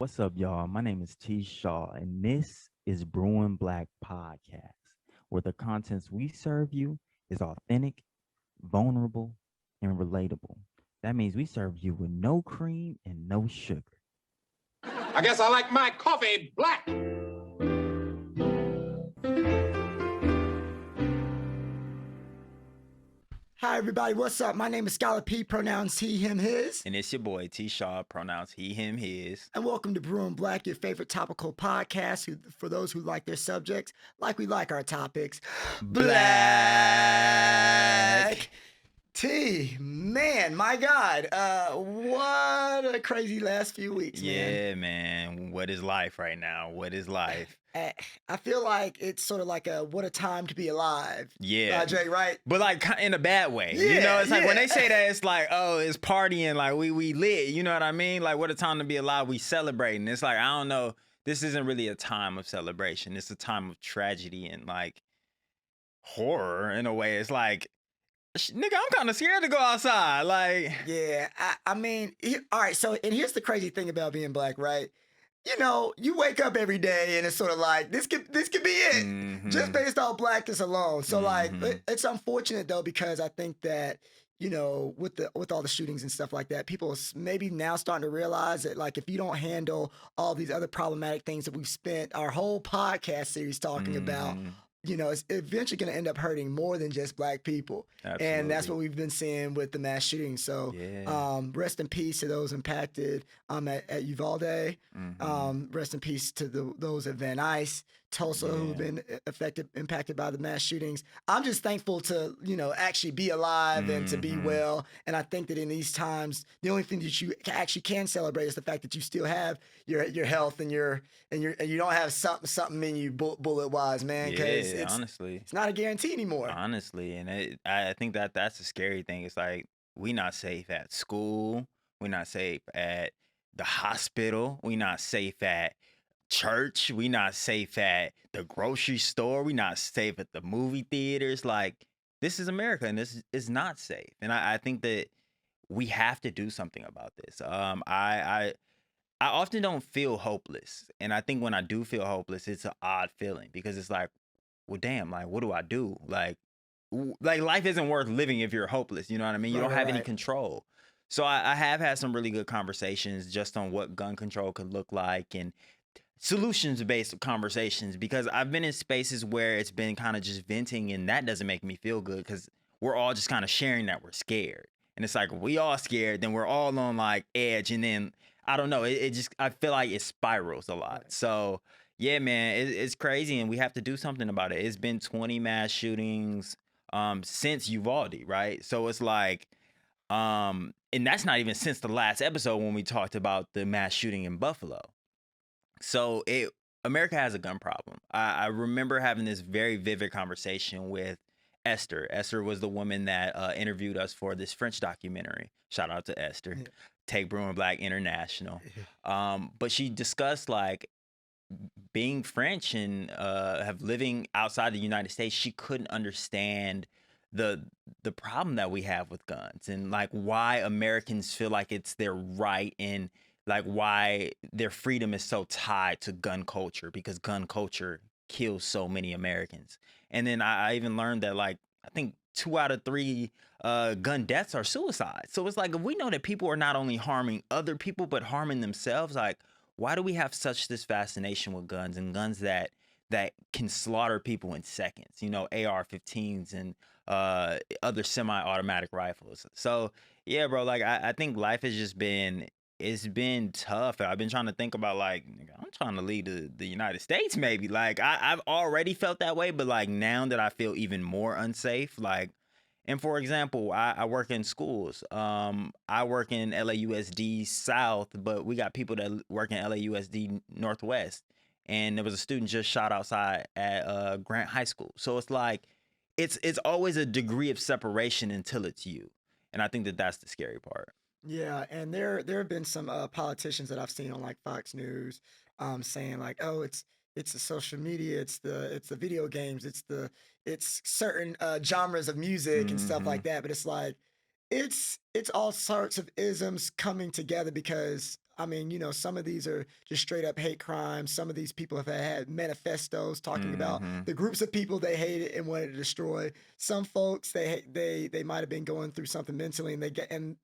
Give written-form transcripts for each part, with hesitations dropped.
What's up, y'all? My name is T. Shaw, and this is Brewin Black Podcast, where the contents we serve you is authentic, vulnerable, and relatable. That means we serve you with no cream and no sugar. I guess I like my coffee black. Hi, everybody. What's up? My name is Scholar P, pronouns he, him, his. And it's your boy T Shaw, pronouns he, him, his. And welcome to Brewin Black, your favorite topical podcast for those who like their subjects, like we like our topics. Black. T, man, my God, what a crazy last few weeks, man. Yeah, man. What is life right now? What is life? I feel like it's sort of like what a time to be alive. Yeah. Jay, right? But like in a bad way. Yeah, you know, it's like when yeah. they say that, it's like, oh, it's partying, like we lit. You know what I mean? Like what a time to be alive. We celebrating. It's like, I don't know. This isn't really a time of celebration. It's a time of tragedy and like horror in a way. It's like, nigga, I'm kind of scared to go outside. Like, yeah, I mean, all right. So, and here's the crazy thing about being black, right? You know, you wake up every day and it's sort of like this could be it, just based on blackness alone. So, like, it's unfortunate though because I think that with all the shootings and stuff like that, people are maybe now starting to realize that like if you don't handle all these other problematic things that we've spent our whole podcast series talking about. It's eventually going to end up hurting more than just black people. Absolutely. And that's what we've been seeing with the mass shootings. So rest in peace to those impacted at Uvalde. Rest in peace to those at Van Nuys, Tulsa, who've been impacted by the mass shootings. I'm just thankful to, actually be alive and to be well. And I think that in these times, the only thing that you actually can celebrate is the fact that you still have your health and you don't have something in you bullet wise, man. Because honestly, it's not a guarantee anymore. Honestly, and I think that's a scary thing. It's like we not safe at school, we not safe at the hospital, we not safe at church, we not safe at the grocery store, we not safe at the movie theaters. Like this is America, and this is not safe. And I think that we have to do something about this. I often don't feel hopeless, and I think when I do feel hopeless, it's an odd feeling because it's like, well, damn, like, what do I do? Like life isn't worth living if you're hopeless. You know what I mean? You don't have any control. So I have had some really good conversations just on what gun control could look like and solutions-based conversations because I've been in spaces where it's been kind of just venting and that doesn't make me feel good because we're all just kind of sharing that we're scared. And it's like, we all scared, then we're all on like edge. And then, I don't know, it just, I feel like it spirals a lot. Right. So yeah, man, it's crazy, and we have to do something about it. It's been 20 mass shootings since Uvalde, right? So it's like, and that's not even since the last episode when we talked about the mass shooting in Buffalo. So America has a gun problem. I remember having this very vivid conversation with Esther. Esther was the woman that interviewed us for this French documentary. Shout out to Esther. Yeah. Take Brewin Black International. But she discussed like, being French and have living outside the United States, she couldn't understand the problem that we have with guns and like why Americans feel like it's their right and like why their freedom is so tied to gun culture because gun culture kills so many Americans. And then I even learned that like I think 2 out of 3 gun deaths are suicide. So it's like if we know that people are not only harming other people but harming themselves, like why do we have such this fascination with guns and guns that can slaughter people in seconds? You know, AR-15s and other semi-automatic rifles. So yeah, bro, like I think life has just been tough. I've been trying to think about like I'm trying to leave the United States maybe. Like I've already felt that way, but like now that I feel even more unsafe, like. And for example, I work in schools. I work in LAUSD South, but we got people that work in LAUSD Northwest. And there was a student just shot outside at Grant High School. So it's like, it's always a degree of separation until it's you. And I think that that's the scary part. Yeah, and there have been some politicians that I've seen on like Fox News saying like, oh, it's the social media, it's the video games, it's certain genres of music and stuff like that. But it's like it's all sorts of isms coming together because I mean, some of these are just straight up hate crimes. Some of these people have had manifestos talking about the groups of people they hated and wanted to destroy. Some folks they might have been going through something mentally, and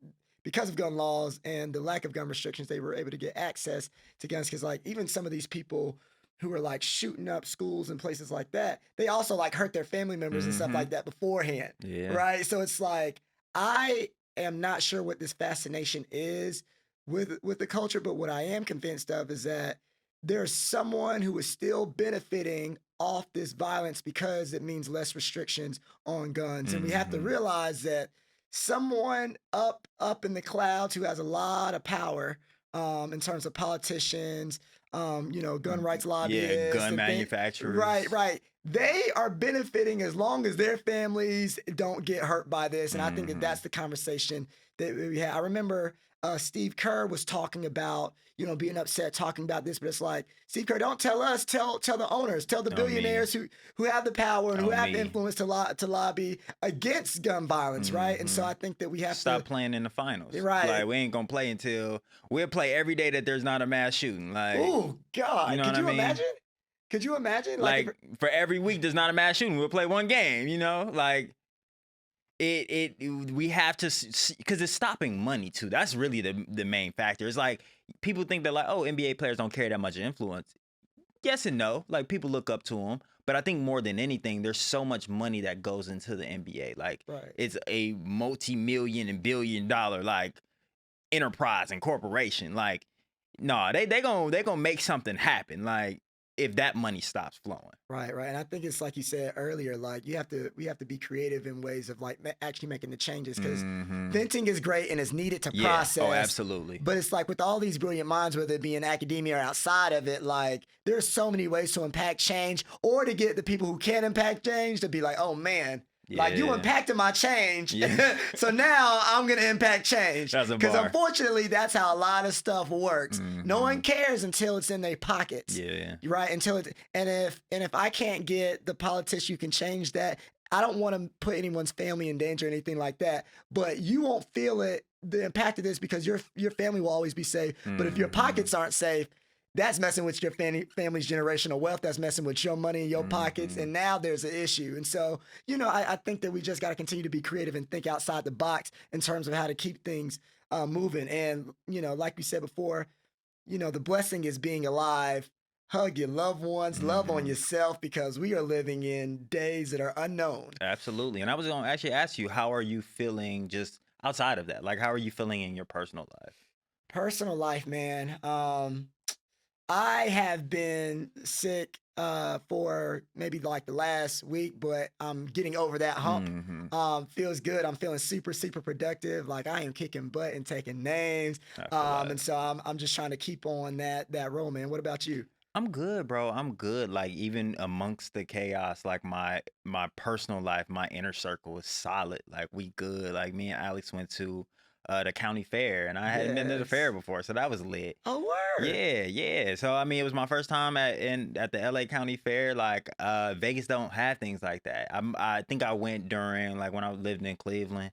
because of gun laws and the lack of gun restrictions, they were able to get access to guns. Because like even some of these people who are like shooting up schools and places like that, they also like hurt their family members and stuff like that beforehand. Yeah. Right. So it's like, I am not sure what this fascination is with the culture, but what I am convinced of is that there's someone who is still benefiting off this violence because it means less restrictions on guns. And we have to realize that someone up in the clouds who has a lot of power in terms of politicians, gun rights lobbyists, gun manufacturers. Right. They are benefiting as long as their families don't get hurt by this. And I think that that's the conversation that we had. I remember Steve Kerr was talking about, being upset talking about this, but it's like, Steve Kerr, don't tell us, tell the owners, tell the billionaires who have the power and who have the influence to lobby against gun violence, right? And so I think that we have Stop to playing in the finals. Right. Like we ain't gonna play until we'll play every day that there's not a mass shooting. Like, oh God, you know could what you I mean? imagine? Could you imagine? Like for every week there's not a mass shooting, we'll play one game. Like we have to, because it's stopping money too. That's really the main factor. It's like people think that like, oh, NBA players don't carry that much influence. Yes and no. Like people look up to them, but I think more than anything, there's so much money that goes into the NBA. Like it's a multi-million and billion-dollar like enterprise and corporation. Like, no, they gonna make something happen. Like if that money stops flowing. Right. And I think it's like you said earlier, like we have to be creative in ways of like actually making the changes, because venting is great and it's needed to process. Oh, absolutely. But it's like with all these brilliant minds, whether it be in academia or outside of it, like there's so many ways to impact change, or to get the people who can impact change to be like, oh man, like you impacted my change. So now I'm going to impact change. Because unfortunately, that's how a lot of stuff works. No one cares until it's in their pockets. Right. And if I can't get the politician who can change that, I don't want to put anyone's family in danger or anything like that. But you won't feel the impact of this, because your family will always be safe. But if your pockets aren't safe, that's messing with your family's generational wealth. That's messing with your money in your pockets. And now there's an issue. And so, I think that we just got to continue to be creative and think outside the box in terms of how to keep things moving. And, like we said before, the blessing is being alive. Hug your loved ones, love on yourself, because we are living in days that are unknown. Absolutely. And I was going to actually ask you, how are you feeling just outside of that? Like, how are you feeling in your personal life? Personal life, man. I have been sick for maybe like the last week, but I'm getting over that hump. Feels good. I'm feeling super, super productive. Like I am kicking butt and taking names. And so I'm just trying to keep on that roll, man. What about you? I'm good, bro. I'm good. Like even amongst the chaos, like my personal life, my inner circle is solid. Like we good. Like me and Alex went to the county fair, and I hadn't been to the fair before, so that was lit. Oh, word. Yeah. So I mean, it was my first time at the LA County Fair. Like Vegas don't have things like that. I think I went during like when I lived in Cleveland.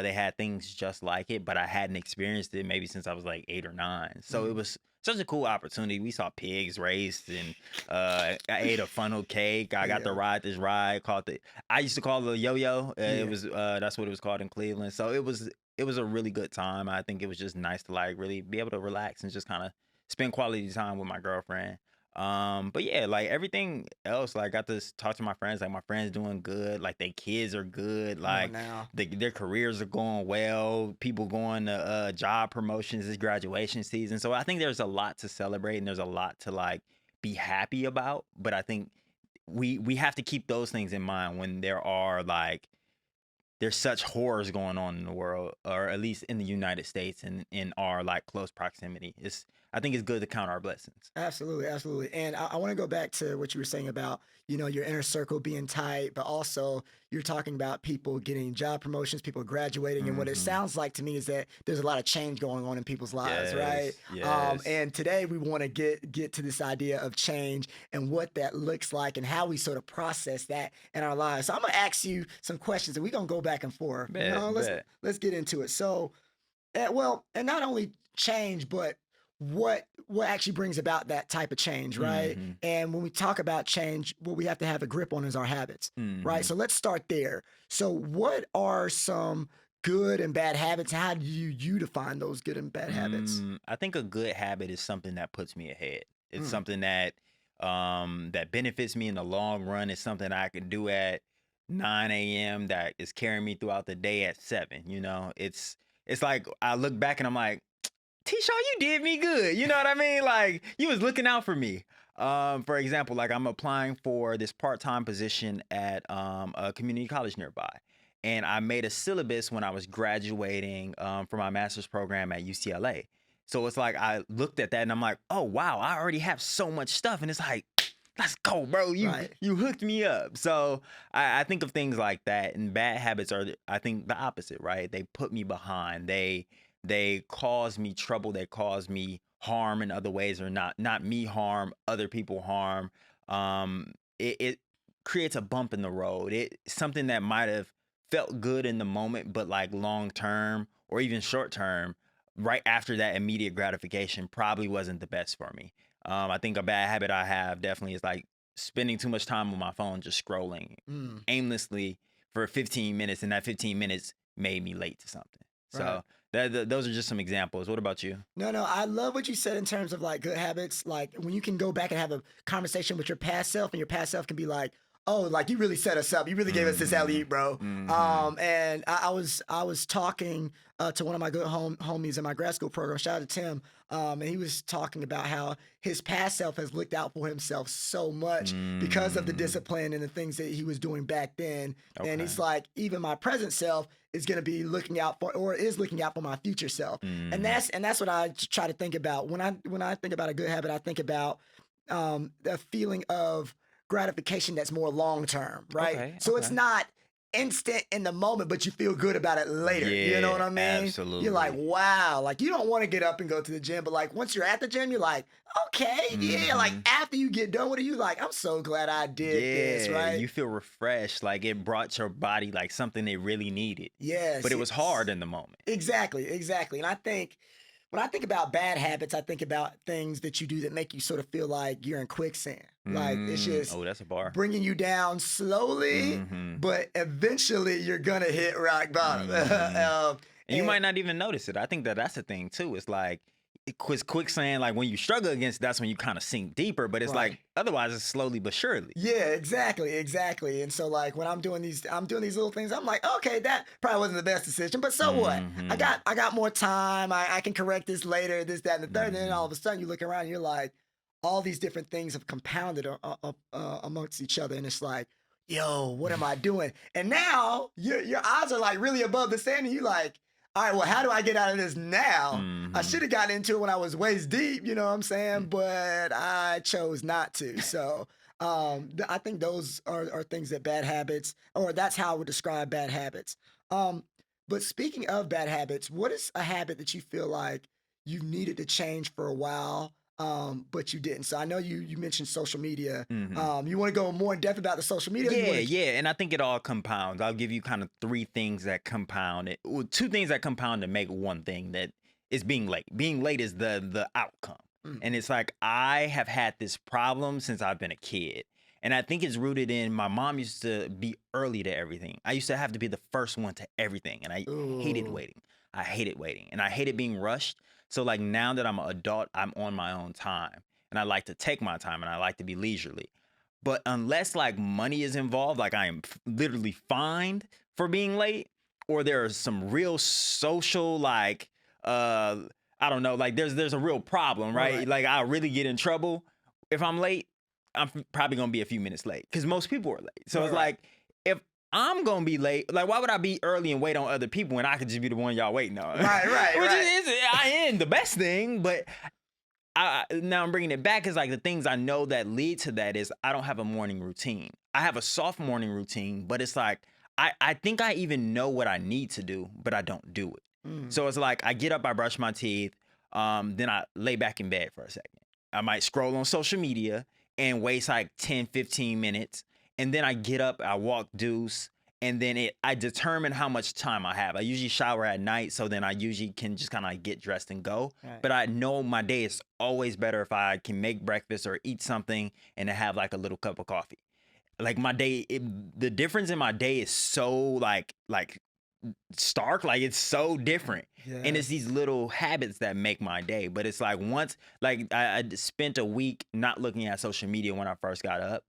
They had things just like it, but I hadn't experienced it maybe since I was like 8 or 9. So it was such a cool opportunity. We saw pigs raced, and I ate a funnel cake. I got to ride this ride called I used to call it a yo-yo. It was that's what it was called in Cleveland. So it was a really good time. I think it was just nice to like really be able to relax and just kind of spend quality time with my girlfriend. But yeah, like everything else, like I got to talk to my friends. Like my friends doing good. Like their kids are good. Like their careers are going well. People going to job promotions. This graduation season. So I think there's a lot to celebrate, and there's a lot to like be happy about. But I think we have to keep those things in mind when there's such horrors going on in the world, or at least in the United States and in our like close proximity. I think it's good to count our blessings. Absolutely. And I want to go back to what you were saying about, your inner circle being tight, but also you're talking about people getting job promotions, people graduating. And what it sounds like to me is that there's a lot of change going on in people's lives, right? Yes. And today we want to get to this idea of change and what that looks like and how we sort of process that in our lives. So I'm going to ask you some questions, and we're going to go back and forth. Let's get into it. So, and not only change, but what actually brings about that type of change, right? Mhm. And when we talk about change, what we have to have a grip on is our habits, right? Mhm. So let's start there. So what are some good and bad habits? How do you define those good and bad habits? I think a good habit is something that puts me ahead. It's Mm, something that that benefits me in the long run. It's something I can do at 9 a.m. that is carrying me throughout the day at 7. You know, it's like I look back and I'm like, T-Shaw, you did me good. You know what I mean? Like you was looking out for me. For example, like I'm applying for this part-time position at a community college nearby. And I made a syllabus when I was graduating from my master's program at UCLA. So it's like I looked at that and I'm like, oh wow, I already have so much stuff. And it's like, let's go, bro. You right. you hooked me up. So I think of things like that. And bad habits are, I think, the opposite, right? They put me behind. They cause me trouble. They cause me harm in other ways, or not me harm, other people harm. It creates a bump in the road. It something that might have felt good in the moment, but like long term or even short term, right after that immediate gratification probably wasn't the best for me. I think a bad habit I have definitely is like spending too much time on my phone, just scrolling Mm, aimlessly for 15 minutes, and that 15 minutes made me late to something. right. So those are just some examples. What about you? No, I love what you said in terms of like good habits. Like when you can go back and have a conversation with your past self, and your past self can be like, "Oh, like you really set us up. You really gave us this alley, Mhm. bro." Mhm. And I was talking to one of my good homies in my grad school program. Shout out to Tim. And he was talking about how his past self has looked out for himself so much because of the Mm. discipline and the things that he was doing back then. And Okay. he's like, even my present self is going to be looking out for, or is looking out for my future self. And Mhm. that's what I try to think about when I think about a good habit. I think about the feeling of gratification that's more long term, right? Okay. So it's Okay. not instant in the moment, but you feel good about it later. You know what Yeah, I mean? You're like, absolutely. wow, like you don't want to get up and go to the gym, but like once you're at the gym, you're like, okay, yeah. Like Mhm. after you get done with it, you like, I'm so glad I did this, Yeah, right? you feel refreshed, like it brought your body like something they really needed, but Yes, it was hard yes. in the moment. Exactly, exactly. And I think when I think about bad habits, I think about things that you do that make you sort of feel like you're in quicksand. Like it's just Oh, that's a bar. bringing you down slowly, Mhm. but eventually you're gonna hit rock bottom. Mhm. And you And might not even notice it. I think that that's the thing too. It's like quicksand. Like when you struggle against, that's when you kind of sink deeper. But it's right. like otherwise, it's slowly but surely. Yeah, exactly, exactly. And so like when I'm doing these little things, I'm like, okay, that probably wasn't the best decision, but so what? I Mhm. got I got more time. I can correct this later, this, that, and the third. And then all Mhm. of a sudden you look around and you're like, all these different things have compounded amongst each other. And it's like, yo, what am I doing? And now your eyes are like really above the sand, and you like, all right, well, how do I get out of this now? I should Mhm. have gotten into it when I was waist deep, you know what I'm saying? But I chose not to. So I think those are things that bad habits, or that's how I would describe bad habits. Um, but speaking of bad habits, what is a habit that you feel like you needed to change for a while, but you didn't? So I know you mentioned social media. Mhm. You want to go more in depth about the social media? Or you Yeah, want to? yeah, and I think it all compounds. I'll give you kind of three things that compound it. Well, two things that compound to make one thing that is being late. Being late is the outcome. Mm, And it's like I have had this problem since I've been a kid. And I think it's rooted in my mom used to be early to everything. I used to have to be the first one to everything. And I hated ooh, waiting. I hated waiting. And I hated being rushed. So like now that I'm an adult, I'm on my own time. And I like to take my time and I like to be leisurely. But unless like money is involved, like I am literally fined for being late, or there are some real social like uh I don't know, like there's a real problem, right? right, Like I'll really get in trouble if I'm late. I'm probably gonna be a few minutes late because most people are late. So right, it's right, like if I'm gonna be late, like why would I be early and wait on other people when I could just be the one y'all waiting on? right, right, Which right. I ain't the best thing, but now I'm bringing it back is like the things I know that lead to that is I don't have a morning routine. I have a soft morning routine, but it's like I think I even know what I need to do, but I don't do it. Mm, So it's like I get up, I brush my teeth, then I lay back in bed for a second. I might scroll on social media and waste like 10, 15 minutes. And then I get up, I walk deuce, and then I determine how much time I have. I usually shower at night, so then I usually can just kind of like get dressed and go. Right. But I know my day is always better if I can make breakfast or eat something and then have like a little cup of coffee. Like my day, the difference in my day is so like stark, like it's so different. And it's these little habits that make my day. But it's like once, like I spent a week not looking at social media when I first got up,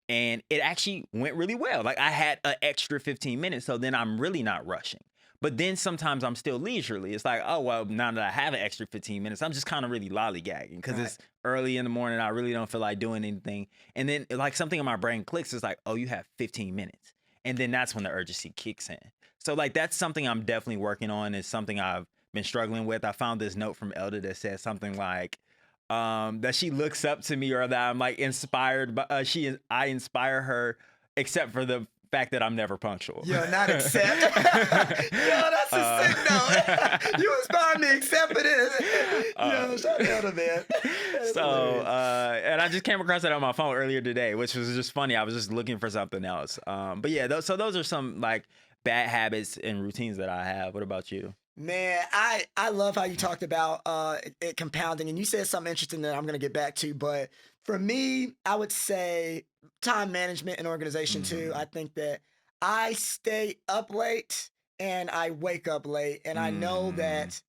and it actually went really well. Like I had an extra 15 minutes, so then I'm really not rushing. But then sometimes I'm still leisurely. It's like, oh, well, now that I have an extra 15 minutes, I'm just kind of really lollygagging because it's early in the morning. I really don't feel like doing anything. And then like something in my brain clicks. It's like, oh, you have 15 minutes. And then that's when the urgency kicks in. So like that's something I'm definitely working on. It's something I've been struggling with. I found this note from Elda that says something like that she looks up to me, or that I'm like inspired, but I inspire her, except for the fact that I'm never punctual. Yo, not except. Yo, that's a sick note. You inspire me except for this. Yo, shout out to man. So, and I just came across it on my phone earlier today, which was just funny. I was just looking for something else. But yeah, those are some like bad habits and routines that I have. What about you? Man, I love how you talked about it compounding, and you said something interesting that I'm going to get back to. But for me, I would say time management and organization too. I think that I stay up late and I wake up late, and I know that,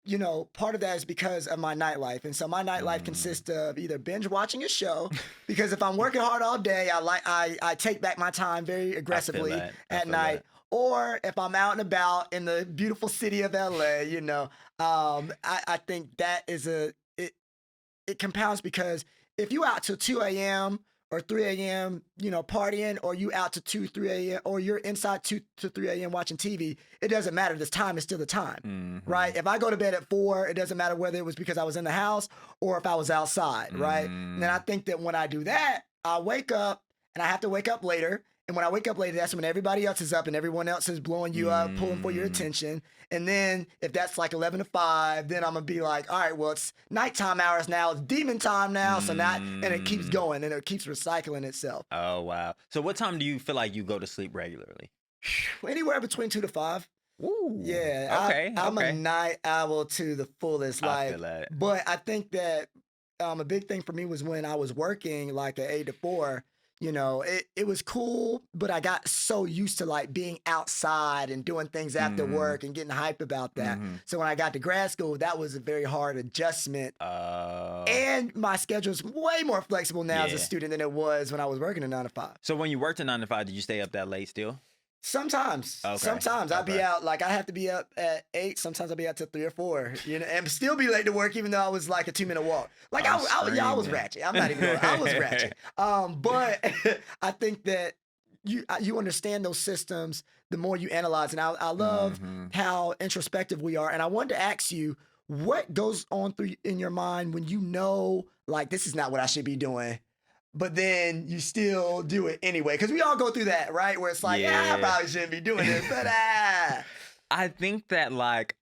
you know, part of that is because of my nightlife. And so my nightlife consists of either binge watching a show, because if I'm working hard all day, I take back my time very aggressively at night. Or if I'm out and about in the beautiful city of LA, you know, I think that is it compounds, because if you out till 2 a.m. or 3 a.m., you know, partying, or you out to 2, 3 a.m., or you're inside 2 to 3 a.m. watching TV, it doesn't matter. This time is still the time, right? If I go to bed at 4, it doesn't matter whether it was because I was in the house or if I was outside, right? And then I think that when I do that, I wake up, and I have to wake up later. And when I wake up later, that's when everybody else is up and everyone else is blowing you up, pulling for your attention. And then if that's like 11 to 5, then I'm going to be like, all right, well, it's nighttime hours now. It's demon time now. So now, and it keeps going, and it keeps recycling itself. Oh, wow. So what time do you feel like you go to sleep regularly? Anywhere between 2 to 5. Ooh. Yeah. Okay. I'm a night owl to the fullest. I feel that. But I think that a big thing for me was when I was working like at 8 to 4. You know, it was cool, but I got so used to like being outside and doing things after work and getting hyped about that. So when I got to grad school, that was a very hard adjustment. And my schedule is way more flexible now as a student than it was when I was working a 9 to 5. So when you worked a 9 to 5, did you stay up that late still? Sometimes. I'd be out, like I have to be up at 8. Sometimes I'll be out till 3 or 4, you know, and still be late to work, even though I was like a 2-minute walk. Like I was ratchet. I'm not even going, I was ratchet. But I think that you understand those systems the more you analyze. And I love how introspective we are. And I wanted to ask you, what goes on through in your mind when you know, like, this is not what I should be doing, but then you still do it anyway? Because we all go through that, right? Where it's like, I probably shouldn't be doing this, but I think that, like,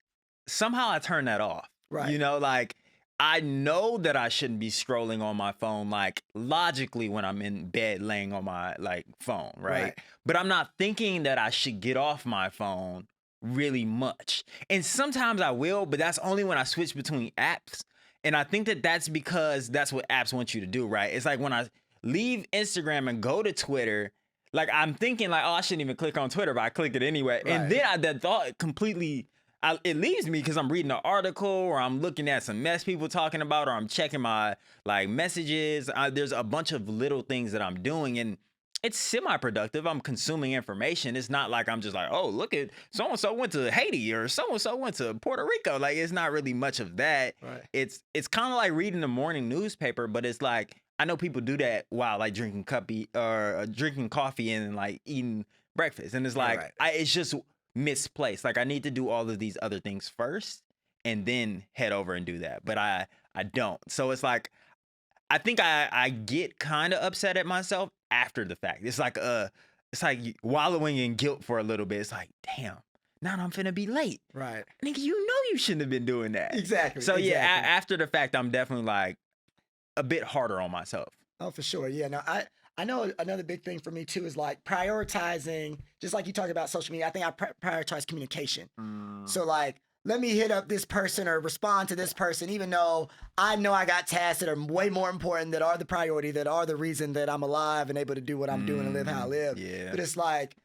somehow I turn that off. Right. You know, like, I know that I shouldn't be scrolling on my phone, like, logically when I'm in bed laying on my, like, phone, right? But I'm not thinking that I should get off my phone really much. And sometimes I will, but that's only when I switch between apps. And I think that that's because that's what apps want you to do, right? It's like when I leave Instagram and go to Twitter, like I'm thinking like, oh, I shouldn't even click on Twitter, but I click it anyway. Right. And then that thought completely, it leaves me because I'm reading an article, or I'm looking at some mess people talking about, or I'm checking my like messages. There's a bunch of little things that I'm doing, and it's semi-productive. I'm consuming information. It's not like I'm just like, oh, look at so-and-so went to Haiti, or so-and-so went to Puerto Rico. Like, it's not really much of that. Right. It's kind of like reading the morning newspaper, but it's like, I know people do that while like drinking coffee and like eating breakfast. And it's like, it's just misplaced. Like, I need to do all of these other things first and then head over and do that. But I don't. So it's like, I think I get kind of upset at myself after the fact. It's like wallowing in guilt for a little bit. It's like, damn, now I'm finna be late. Right. Nigga, you know you shouldn't have been doing that. Exactly. So yeah, after the fact, I'm definitely like a bit harder on myself. Oh, for sure. Yeah. No, I know another big thing for me too is like prioritizing, just like you talked about social media. I think I prioritize communication. So like, let me hit up this person or respond to this person, even though I know I got tasks that are way more important, that are the priority, that are the reason that I'm alive and able to do what I'm doing and live how I live. Yeah. But it's like,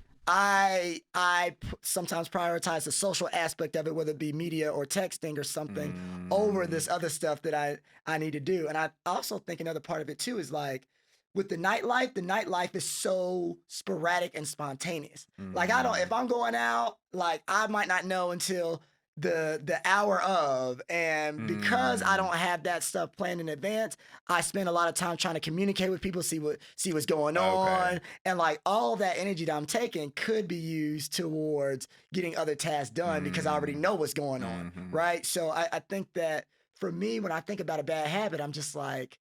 sometimes prioritize the social aspect of it, whether it be media or texting or something, over this other stuff that I need to do. And I also think another part of it too is like, with the nightlife is so sporadic and spontaneous. Like if I'm going out, like I might not know until the hour of, and because I don't have that stuff planned in advance, I spend a lot of time trying to communicate with people, see what's going on, and like all that energy that I'm taking could be used towards getting other tasks done because I already know what's going on, right? So I think that for me, when I think about a bad habit, I'm just like,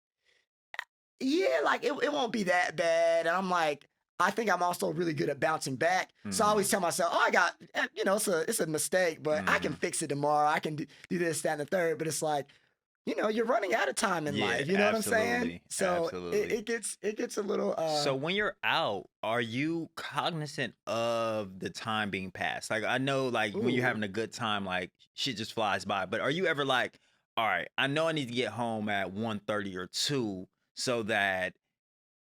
yeah, like it won't be that bad. And I'm like, I think I'm also really good at bouncing back. So I always tell myself, oh, I got, it's a mistake, but I can fix it tomorrow. I can do this, that, and the third. But it's like, you're running out of time in life. You know what I'm saying? So it gets a little. So when you're out, are you cognizant of the time being passed? Like I know, like when you're having a good time, like shit just flies by. But are you ever like, all right, I know I need to get home at 1:30 or 2 so that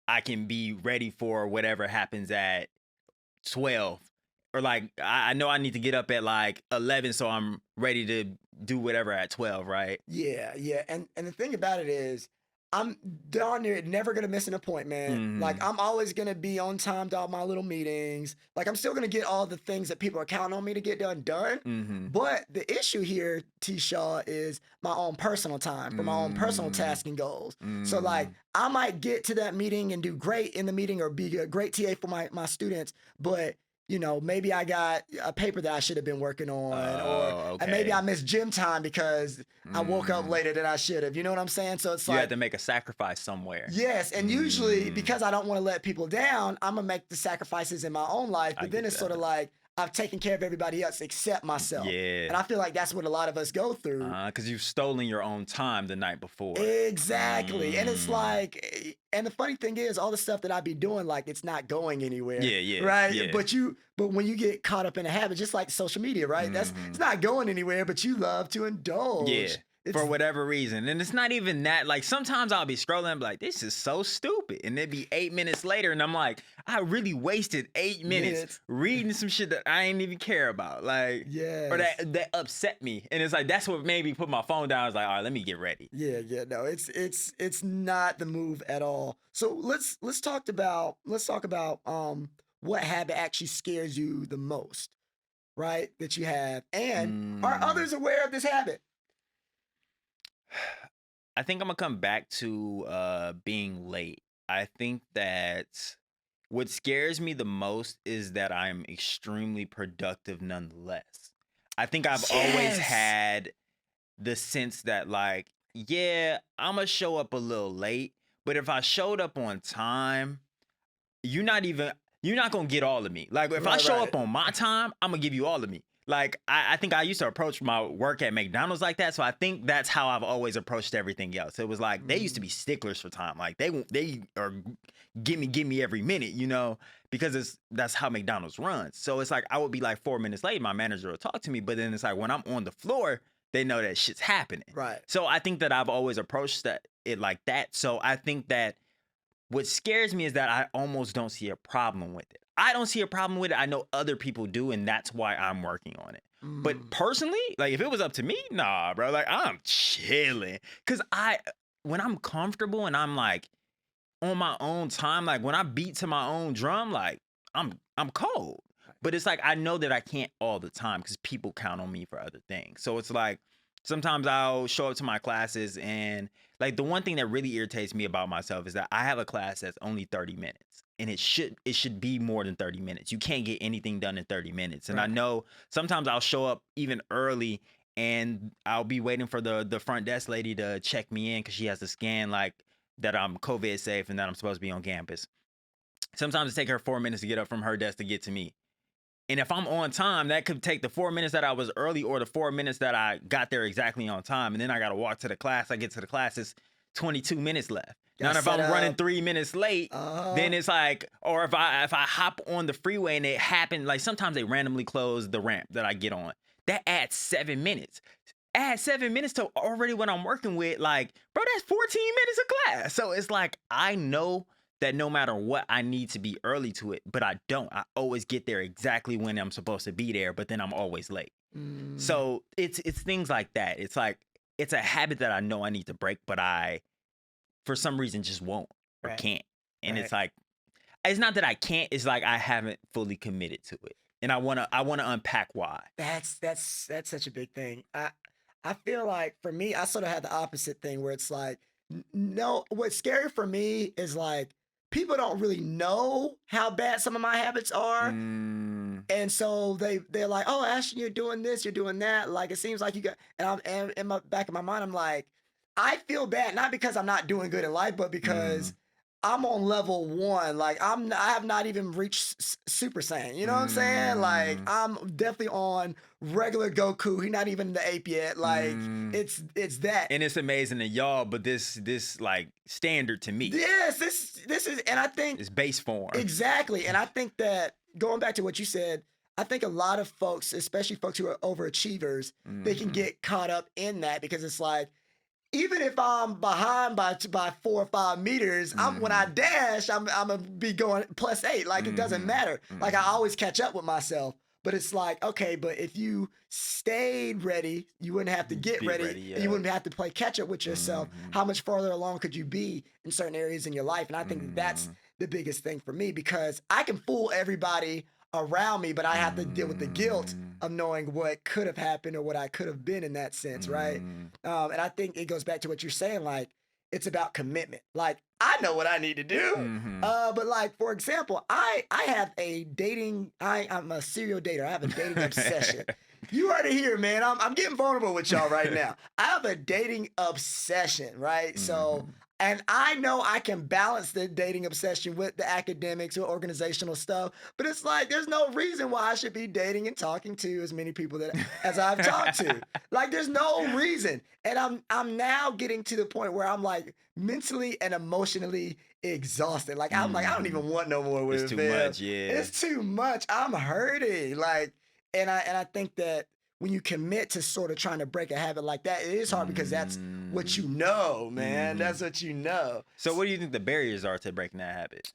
I can be ready for whatever happens at 12, or like I know I need to get up at like 11 so I'm ready to do whatever at 12, right? Yeah. And the thing about it is, I'm darn near never gonna miss an appointment. Like I'm always gonna be on time to all my little meetings. Like I'm still gonna get all the things that people are counting on me to get done. But the issue here, T. Shaw, is my own personal time for my own personal tasks and goals. So like I might get to that meeting and do great in the meeting or be a great TA for my students, but maybe I got a paper that I should have been working on, and maybe I missed gym time because I woke up later than I should have. You know what I'm saying? So it's you like, had to make a sacrifice somewhere. yes, and usually because I don't want to let people down, I'm gonna make the sacrifices in my own life. But then it's sort of like, I've taken care of everybody else except myself. Yeah. And I feel like that's what a lot of us go through. Because you've stolen your own time the night before. Exactly. And it's like, and the funny thing is, all the stuff that I be doing, like, it's not going anywhere. Yeah. Right? Yeah. But when you get caught up in a habit, just like social media, right? It's not going anywhere, but you love to indulge. Yeah. For whatever reason. And it's not even that. Like, sometimes I'll be scrolling and be like, this is so stupid. And it'd be 8 minutes later, and I'm like, I really wasted 8 minutes reading some shit that I ain't even care about. Like, or that upset me. And it's like, that's what made me put my phone down. I was like, all right, let me get ready. Yeah. No, it's not the move at all. So let's talk about what habit actually scares you the most, right? That you have. And are others aware of this habit? I think I'm gonna come back to being late. I think that what scares me the most is that I'm extremely productive nonetheless. I think I've always had the sense that, like, yeah, I'm gonna show up a little late, but if I showed up on time, you're not gonna get all of me. Like, if I show up on my time, I'm gonna give you all of me. Like, I think I used to approach my work at McDonald's like that. So I think that's how I've always approached everything else. It was like, they used to be sticklers for time. Like, they are give me every minute, because that's how McDonald's runs. So it's like, I would be like 4 minutes late. My manager will talk to me. But then it's like, when I'm on the floor, they know that shit's happening. Right. So I think that I've always approached it like that. So I think that what scares me is that I almost don't see a problem with it. I don't see a problem with it. I know other people do, and that's why I'm working on it. But personally, like, if it was up to me, nah, bro. Like, I'm chilling. Because when I'm comfortable and I'm, like, on my own time, like, when I beat to my own drum, like, I'm cold. But it's like, I know that I can't all the time because people count on me for other things. So it's like, sometimes I'll show up to my classes, and like, the one thing that really irritates me about myself is that I have a class that's only 30 minutes. And it should be more than 30 minutes. You can't get anything done in 30 minutes. And I know sometimes I'll show up even early, and I'll be waiting for the front desk lady to check me in because she has to scan, like, that I'm COVID safe and that I'm supposed to be on campus. Sometimes it takes her 4 minutes to get up from her desk to get to me. And if I'm on time, that could take the 4 minutes that I was early or the 4 minutes that I got there exactly on time. And then I got to walk to the class. I get to the classes. 22 minutes left. Gotta Now, if I'm set running up. 3 minutes late, then it's like, or if I hop on the freeway and it happened, like sometimes they randomly close the ramp that I get on. That adds 7 minutes. Add 7 minutes to already what I'm working with. Like, bro, that's 14 minutes of class. So it's like, I know that no matter what, I need to be early to it, but I don't. I always get there exactly when I'm supposed to be there, but then I'm always late. So it's things like that. It's like, it's a habit that I know I need to break, but I, for some reason, just won't or Right. can't. And Right. it's like, it's not that I can't, it's like I haven't fully committed to it. And I wanna unpack why. That's such a big thing. I feel like for me, I sort of had the opposite thing where it's like, no, what's scary for me is like people don't really know how bad some of my habits are. And so they're like, oh, Ashton, you're doing this, you're doing that. Like it seems like you got, and in my back of my mind, I'm like, I feel bad, not because I'm not doing good in life, but because I'm on level 1. Like I have not even reached Super Saiyan. You know what I'm saying? Like I'm definitely on regular Goku. He's not even in the ape yet. Like it's that. And it's amazing to y'all, but this like standard to me. Yes, this is, and I think It's base form. exactly. And I think that going back to what you said, I think a lot of folks, especially folks who are overachievers, they can get caught up in that because it's like, even if I'm behind by 4 or 5 meters, when I dash, I'm gonna be going +8. Like it doesn't matter. Like I always catch up with myself. But it's like, okay, but if you stayed ready, you wouldn't have to get ready. And you wouldn't have to play catch up with yourself. How much farther along could you be in certain areas in your life? And I think that's the biggest thing for me because I can fool everybody around me, but I have to deal with the guilt of knowing what could have happened or what I could have been in that sense, right? And I think it goes back to what you're saying, like, it's about commitment. Like, I know what I need to do. But like, for example, I have a dating, I'm a serial dater. I have a dating obsession. You heard it here, man. I'm getting vulnerable with y'all right now. I have a dating obsession, right? So, and I know I can balance the dating obsession with the academics or organizational stuff, but it's like there's no reason why I should be dating and talking to as many people as I've talked to. Like there's no reason. And I'm now getting to the point where I'm like mentally and emotionally exhausted. Like I'm like I don't even want no more with It's too them. much, yeah. It's too much. I'm hurting. Like and I think that when you commit to sort of trying to break a habit like that, it is hard because that's what you know, man. That's what you know. So what do you think the barriers are to breaking that habit?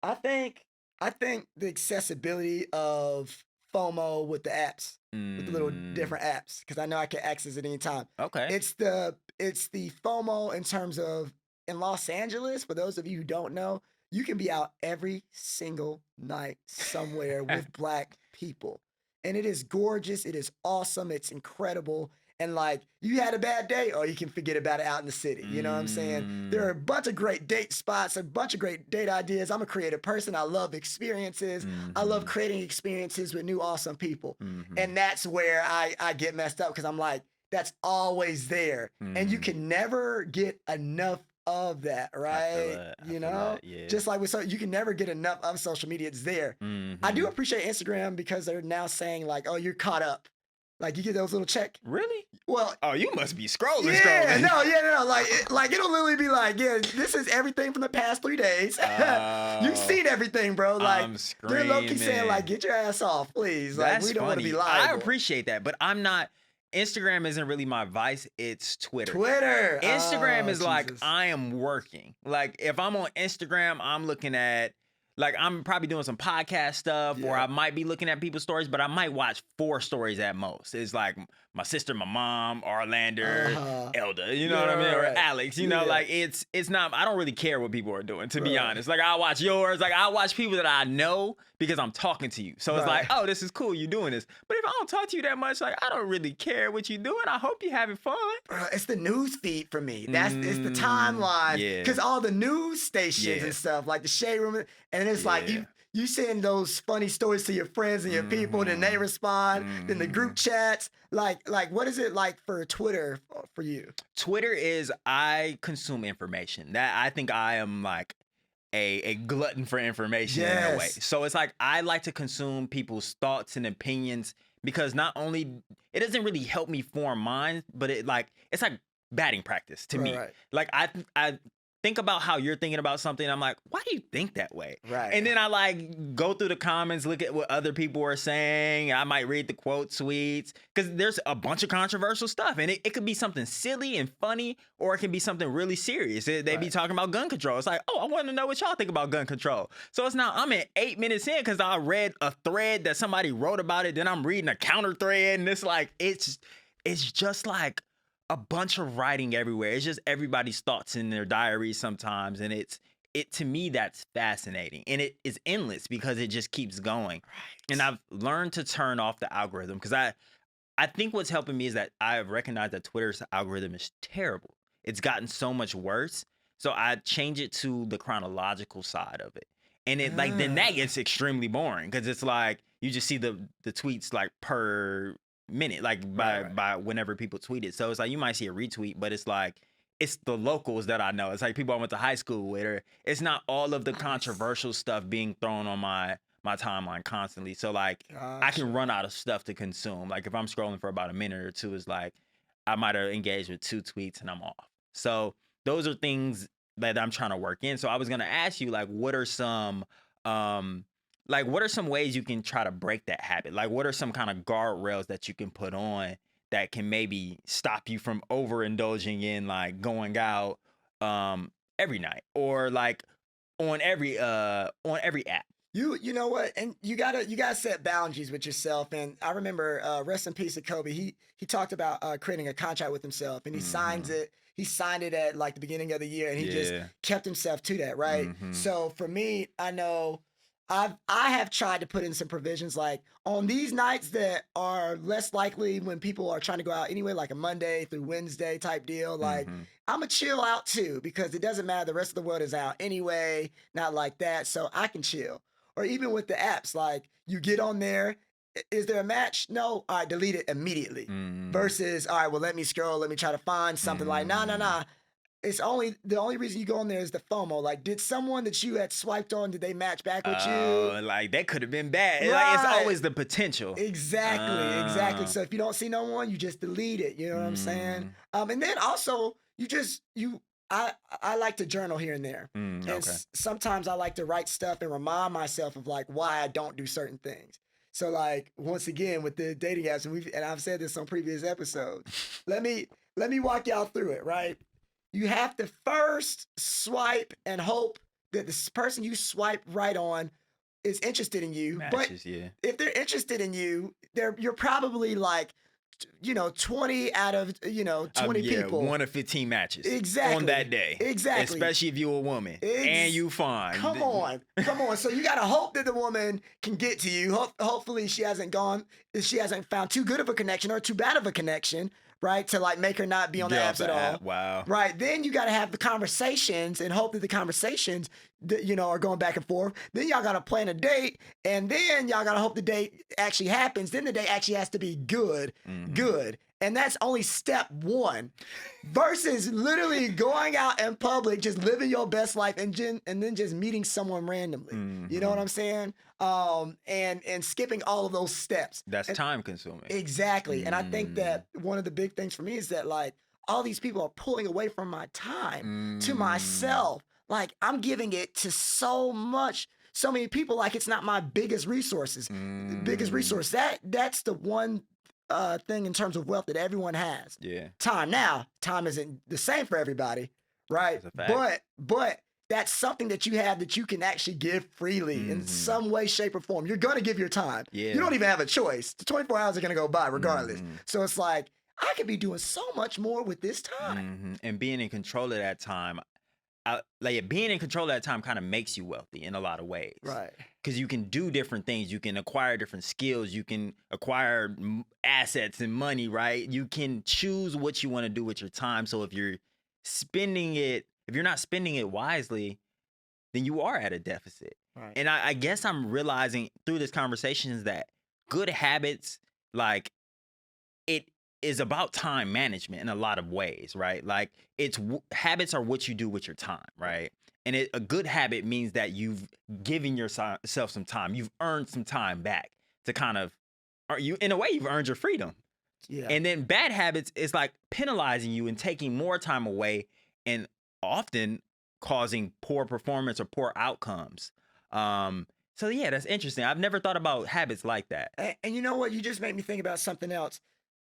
I think the accessibility of FOMO with the apps, with the little different apps, because I know I can access it anytime. Okay. It's the FOMO in terms of in Los Angeles, for those of you who don't know, you can be out every single night somewhere with Black people. And it is gorgeous. It is awesome. It's incredible. And like, you had a bad day, or you can forget about it out in the city. You know what I'm saying? There are a bunch of great date spots, a bunch of great date ideas. I'm a creative person. I love experiences. I love creating experiences with new awesome people. And that's where I get messed up because I'm like, that's always there. And you can never get enough of that, right? You know, just like with you can never get enough of social media. It's there. I do appreciate Instagram because they're now saying like, oh, you're caught up. Like you get those little check. Really? Well, oh, you must be scrolling. Yeah, no. Like it'll literally be like, yeah, this is everything from the past 3 days. You've seen everything, bro. Like they're low-key saying like, get your ass off, please. Like we don't want to be liable. I appreciate that, but I'm not. Instagram isn't really my vice. It's Twitter. Instagram is like, I am working. Like, if I'm on Instagram, I'm looking at, like, I'm probably doing some podcast stuff, or I might be looking at people's stories, but I might watch 4 stories at most. It's like my sister, my mom, Arlander, Elda, you know what I mean? Or Alex, you know, like, it's not, I don't really care what people are doing, to be honest. Like, I watch yours, like, I watch people that I know because I'm talking to you. So it's like, oh, this is cool, you're doing this. But if I don't talk to you that much, like, I don't really care what you're doing. I hope you're having fun. Bro, it's the news feed for me. It's the timeline. Because all the news stations and stuff, like the Shade Room, and it's like, you send those funny stories to your friends and your people, then they respond, then the group chats. Like, what is it like for Twitter for you? Twitter is, I consume information. That I think I am like a glutton for information in a way. So it's like, I like to consume people's thoughts and opinions because not only, it doesn't really help me form mine, but it's like batting practice to me. Right. Like I think about how you're thinking about something. I'm like, why do you think that way? Right. And then I like go through the comments, look at what other people are saying. I might read the quote tweets because there's a bunch of controversial stuff, and it could be something silly and funny, or it can be something really serious. They be talking about gun control. It's like, oh, I want to know what y'all think about gun control. So it's now I'm at 8 minutes in because I read a thread that somebody wrote about it. Then I'm reading a counter thread, and it's like it's just like a bunch of writing everywhere. It's just everybody's thoughts in their diaries sometimes. And it to me, that's fascinating. And it is endless because it just keeps going. Right. And I've learned to turn off the algorithm because I think what's helping me is that I have recognized that Twitter's algorithm is terrible. It's gotten so much worse. So I change it to the chronological side of it. And it like then that gets extremely boring because it's like you just see the tweets like per minute, like by whenever people tweet it. So it's like you might see a retweet, but it's like it's the locals that I know. It's like people I went to high school with, or it's not all of the controversial stuff being thrown on my timeline constantly. So like I can run out of stuff to consume. Like if I'm scrolling for about a minute or two, it's like I might have engaged with 2 tweets and I'm off. So those are things that I'm trying to work in. So I was gonna ask you, like, what are some ways you can try to break that habit? Like, what are some kind of guardrails that you can put on that can maybe stop you from overindulging in like going out every night or like on every app? You know what? And you gotta set boundaries with yourself. And I remember rest in peace to Kobe. He talked about creating a contract with himself, and he signs it. He signed it at like the beginning of the year, and he just kept himself to that, right? So for me, I know I have tried to put in some provisions like on these nights that are less likely when people are trying to go out anyway, like a Monday through Wednesday type deal. Like I'm a chill out too because it doesn't matter. The rest of the world is out anyway, not like that. So I can chill. Or even with the apps, like you get on there. Is there a match? No. All right, delete it immediately. Versus, all right, well, let me scroll. Let me try to find something like, nah. It's the only reason you go on there is the FOMO. Like, did someone that you had swiped on, did they match back with you? Like that could have been bad. Right. Like it's always the potential. Exactly. So if you don't see no one, you just delete it. You know what I'm saying? And then also I like to journal here and there. And sometimes I like to write stuff and remind myself of like why I don't do certain things. So like once again with the dating apps, and I've said this on previous episodes. let me walk y'all through it, right? You have to first swipe and hope that this person you swipe right on is interested in you. Matches, but if they're interested in you, you're probably like 20 out of 20 people. 1 of 15 matches. Exactly. On that day. Exactly. Especially if you're a woman and you fine. Come on. So you gotta hope that the woman can get to you. Hopefully she hasn't found too good of a connection or too bad of a connection, right? To like make her not be on the apps at all. Wow. Right. Then you gotta have the conversations and hope that the conversations are going back and forth. Then y'all gotta plan a date, and then y'all gotta hope the date actually happens. Then the date actually has to be good. And that's only step 1 versus literally going out in public, just living your best life and then just meeting someone randomly. You know what I'm saying? And skipping all of those steps. That's time consuming. Exactly. And I think that one of the big things for me is that like all these people are pulling away from my time to myself. Like I'm giving it to so many people, like it's not my biggest resources. The biggest resource. That's the one thing in terms of wealth that everyone has. Yeah. Time. Now, time isn't the same for everybody, right? But that's something that you have that you can actually give freely in some way, shape, or form. You're gonna give your time. Yeah. You don't even have a choice. The 24 hours are gonna go by regardless. So it's like I could be doing so much more with this time. And being in control of that time. Being in control of that time kind of makes you wealthy in a lot of ways. Right. Because you can do different things. You can acquire different skills. You can acquire assets and money, right? You can choose what you want to do with your time. So if you're not spending it wisely, then you are at a deficit. Right. And I guess I'm realizing through this conversation is that good habits, like it is about time management in a lot of ways, right? Like habits are what you do with your time, right? And a good habit means that you've given yourself some time. You've earned some time back to kind of, in a way, you've earned your freedom. Yeah. And then bad habits is like penalizing you and taking more time away and often causing poor performance or poor outcomes. So yeah, that's interesting. I've never thought about habits like that. And you know what? You just made me think about something else.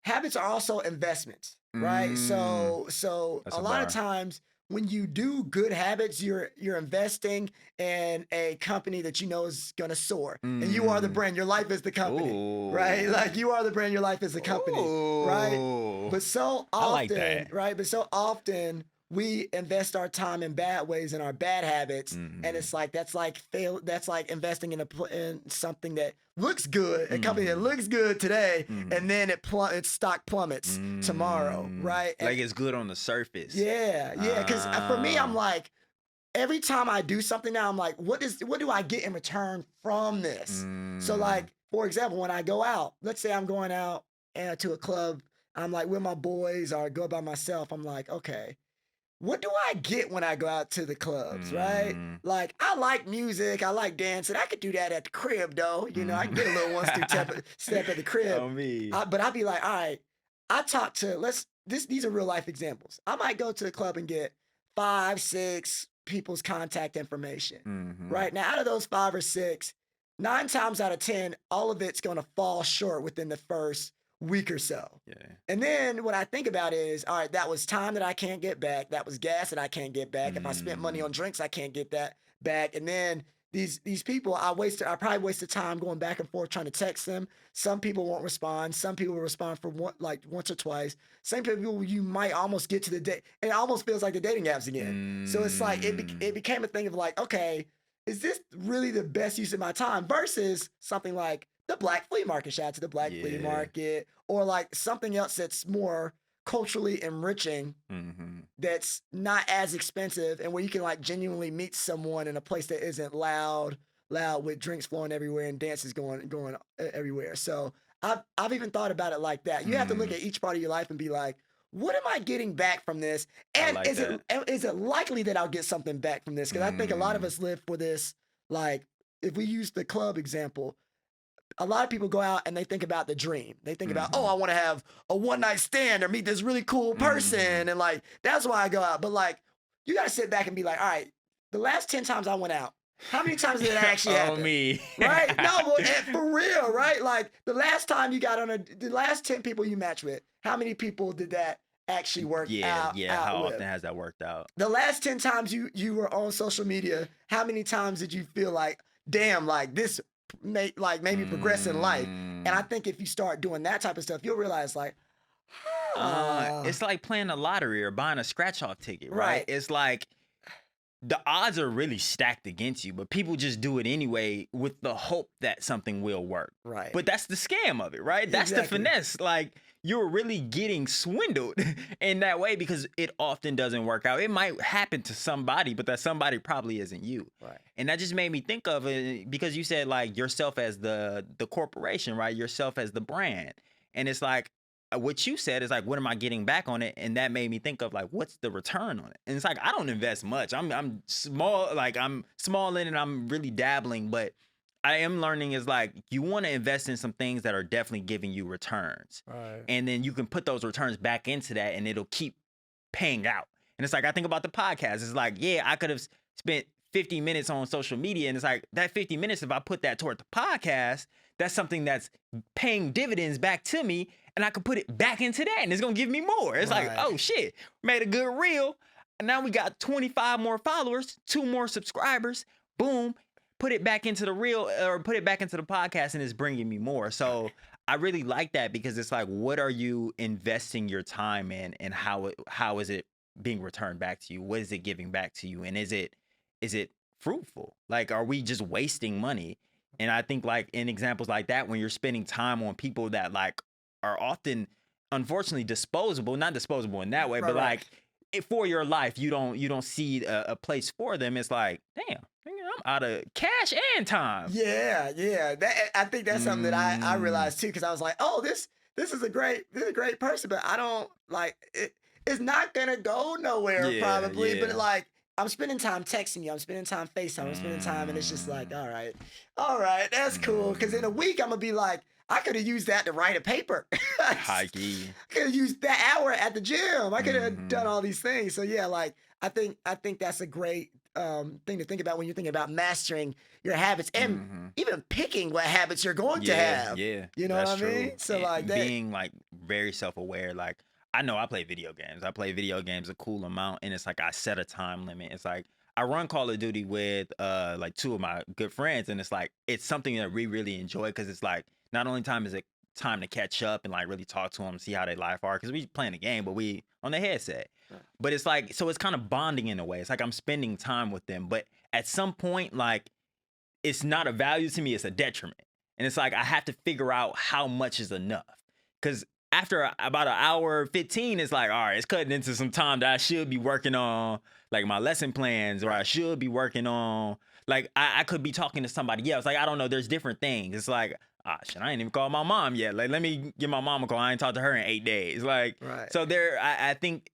Habits are also investments, right? So That's a a lot of bar. times when you do good habits, you're investing in a company that you know is gonna soar. And you are the brand. Your life is the company. Right? Ooh. Like you are the brand, your life is the company. Right? Ooh. But so I like often, that. right? But so often we invest our time in bad ways in our bad habits, and it's like that's like investing in something that looks good, a company that looks good today, and then its stock plummets tomorrow, right? Like it's good on the surface. Yeah, because for me, I'm like, every time I do something now, I'm like, what do I get in return from this? So like, for example, when I go out, let's say I'm going out to a club, I'm like with my boys or go by myself, I'm like, okay, what do I get when I go out to the clubs, right? Like, I like music, I like dancing. I could do that at the crib, though. You know, I can get a little step at the crib. Oh, me. But I'd be like, all right, I talk to, these are real life examples. I might go to the club and get 5, 6 people's contact information, right? Now, out of those 5 or 6, 9 times out of 10, all of it's going to fall short within the first week or so. Yeah. And then what I think about is, all right, that was time that I can't get back. That was gas that I can't get back. If I spent money on drinks, I can't get that back. And then these people, I probably wasted time going back and forth trying to text them. Some people won't respond. Some people respond for once or twice. Some people you might almost get to the date. It almost feels like the dating apps again. So it's like it became a thing of like, okay, is this really the best use of my time versus something like the Black Flea Market, shout out to the Black Flea Market, or like something else that's more culturally enriching, that's not as expensive, and where you can like genuinely meet someone in a place that isn't loud with drinks flowing everywhere and dances going everywhere. So I've even thought about it like that. You have to look at each part of your life and be like, what am I getting back from this? And like is it likely that I'll get something back from this? Because I think a lot of us live for this. Like, if we use the club example, a lot of people go out and they think about the dream. They think about, oh, I want to have a one-night stand or meet this really cool person. And like, that's why I go out. But like, you got to sit back and be like, all right, the last 10 times I went out, how many times did that actually happen? Oh, me. Right? No, but for real, right? Like, the last time you got the last 10 people you matched with, how many people did that actually work out? Yeah, how often has that worked out? The last 10 times you were on social media, how many times did you feel like, damn, like this made me progress in life? And I think if you start doing that type of stuff, you'll realize like, it's like playing a lottery or buying a scratch-off ticket, right? It's like the odds are really stacked against you, but people just do it anyway with the hope that something will work. Right. But that's the scam of it, right? That's the finesse. Like, you're really getting swindled in that way because it often doesn't work out. It might happen to somebody, but that somebody probably isn't you. Right. And that just made me think of it because you said like yourself as the corporation, right? Yourself as the brand. And it's like, what you said is like, what am I getting back on it? And that made me think of like, what's the return on it? And it's like, I don't invest much. I'm small, like I'm small in it. I'm really dabbling, but I am learning is like, you want to invest in some things that are definitely giving you returns. Right. And then you can put those returns back into that and it'll keep paying out. And it's like, I think about the podcast. It's like, yeah, I could have spent 50 minutes on social media. And it's like that 50 minutes, if I put that toward the podcast, that's something that's paying dividends back to me. And I could put it back into that and it's going to give me more. It's like, oh shit, made a good reel. And now we got 25 more followers, 2 more subscribers. Boom. Put it back into the reel or put it back into the podcast and it's bringing me more. So I really like that because it's like, what are you investing your time in and how is it being returned back to you? What is it giving back to you? And is it fruitful? Like, are we just wasting money? And I think like in examples like that, when you're spending time on people that like are often, unfortunately, disposable, not disposable in that way, but like for your life, you don't see a place for them. It's like, damn, I'm out of cash and time. Yeah. I think that's something that I realized too, because I was like, oh, this is a great person, but I don't like it. It's not gonna go nowhere probably, but like, I'm spending time texting you. I'm spending time FaceTime. I'm spending time, and it's just like, all right, that's cool. Because in a week, I'm gonna be like, I could have used that to write a paper. High key. I could have used that hour at the gym. I could have Mhm. done all these things. So yeah, like I think that's a great thing to think about when you're thinking about mastering your habits and Mhm. even picking what habits you're going to Yeah, have. yeah, You know that's what I mean? true. So And like that. being like very self-aware, like I know I play video games. I play video games a cool amount, and it's like I set a time limit. It's like I run Call of Duty with like two of my good friends, and it's like it's something that we really enjoy because it's like not only time is it time to catch up and like really talk to them, see how their life are, because we playing the game, but we on the headset. Right. But it's like so it's kind of bonding in a way. It's like I'm spending time with them, but at some point, like it's not a value to me, it's a detriment. And it's like I have to figure out how much is enough. Cause after about an hour 15, it's like, all right, it's cutting into some time that I should be working on like my lesson plans, or I should be working on like I could be talking to somebody else. Like, I don't know, there's different things. It's like, shit, I ain't even called my mom yet. Like, let me give my mom a call. I ain't talked to her in 8 days. Like, Right. so there, I think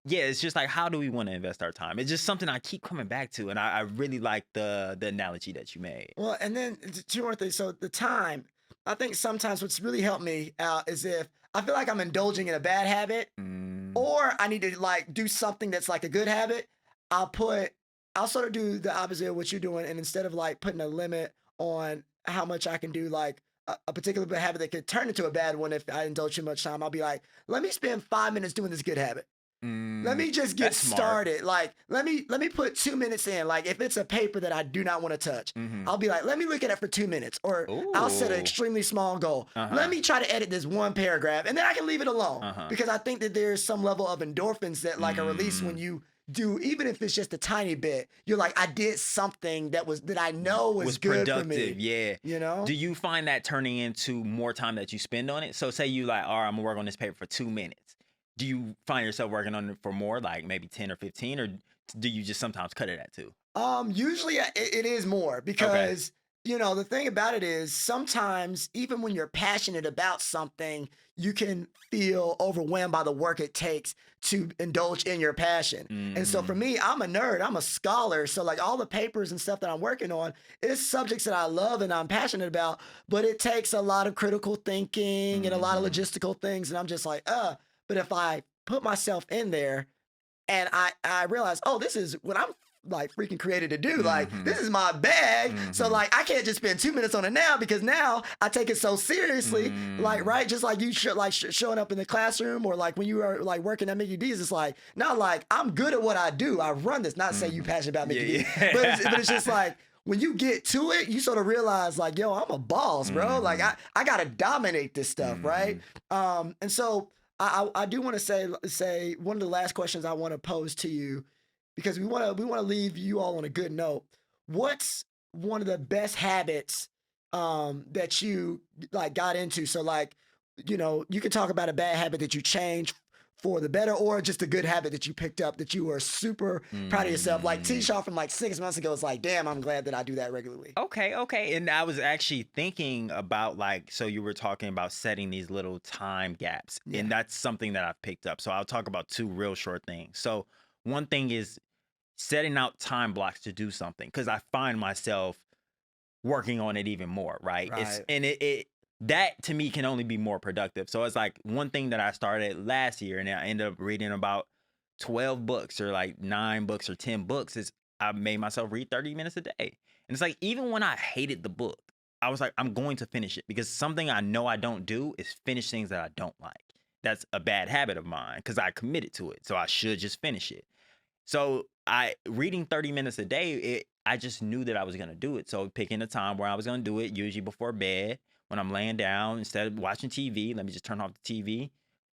yeah, it's just like, how do we want to invest our time? It's just something I keep coming back to, and I really like the analogy that you made. Well, and then two more things. So the time, I think sometimes what's really helped me out is if I feel like I'm indulging in a bad habit, Mm, or I need to like do something that's like a good habit. I'll sort of do the opposite of what you're doing, and instead of like putting a limit on how much I can do, like a particular bad habit that could turn into a bad one if I indulge too much time, I'll be like, let me spend 5 minutes doing this good habit. Let me just get that's smart. started. Like, let me put 2 minutes in. Like, if it's a paper that I do not want to touch, Mhm. I'll be like, let me look at it for 2 minutes. Or I'll set an Ooh. extremely small goal. Uh-huh. Let me try to edit this one paragraph, and then I can leave it alone. Uh-huh. Because I think that there's some level of endorphins that like are released when you do, even if it's just a tiny bit. You're like, I did something that I know was good productive. for me. Yeah. You know? Do you find that turning into more time that you spend on it? So say you like, all right, I'm gonna work on this paper for 2 minutes. Do you find yourself working on it for more, like maybe 10 or 15, or do you just sometimes cut it at 2? Usually it is more because you know the thing about it is sometimes even when you're passionate about something, you can feel overwhelmed by the work it takes to indulge in your passion. And so for me, I'm a nerd, I'm a scholar, so like all the papers and stuff that I'm working on is subjects that I love and I'm passionate about, but it takes a lot of critical thinking and a lot of logistical things, and I'm just like, but if I put myself in there and I realize, oh, this is what I'm like freaking created to do. Like, this is my bag. So like, I can't just spend 2 minutes on it now because now I take it so seriously. Like, right. Just like you showing up in the classroom or like when you are like working at Mickey D's, it's like, not like I'm good at what I do. I run this, not say you passionate about Mickey D's, but it's just like, when you get to it, you sort of realize like, yo, I'm a boss, bro. Like I gotta dominate this stuff. Right. And so I do want to say one of the last questions I want to pose to you, because we want to leave you all on a good note. What's one of the best habits that you like got into? So like, you know, you can talk about a bad habit that you changed for the better, or just a good habit that you picked up that you were super proud of yourself. Like T-Shaw from like 6 months ago was like, damn, I'm glad that I do that regularly. Okay. And I was actually thinking about like, so you were talking about setting these little time gaps, and that's something that I've picked up. So I'll talk about 2 real short things. So one thing is setting out time blocks to do something, because I find myself working on it even more, right? It that to me can only be more productive. So it's like one thing that I started last year and I ended up reading about 12 books or like 9 books or 10 books is I made myself read 30 minutes a day. And it's like, even when I hated the book, I was like, I'm going to finish it, because something I know I don't do is finish things that I don't like. That's a bad habit of mine because I committed to it. So I should just finish it. So reading 30 minutes a day, I just knew that I was going to do it. So picking a time where I was going to do it, usually before bed, when I'm laying down, instead of watching TV, let me just turn off the TV,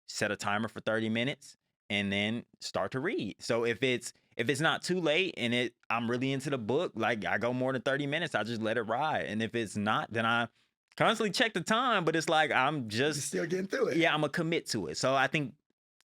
set a timer for 30 minutes, and then start to read. So if it's not too late and I'm really into the book, like I go more than 30 minutes, I just let it ride. And if it's not, then I constantly check the time, but it's like I'm just still getting through it. Yeah, I'm going to commit to it. So I think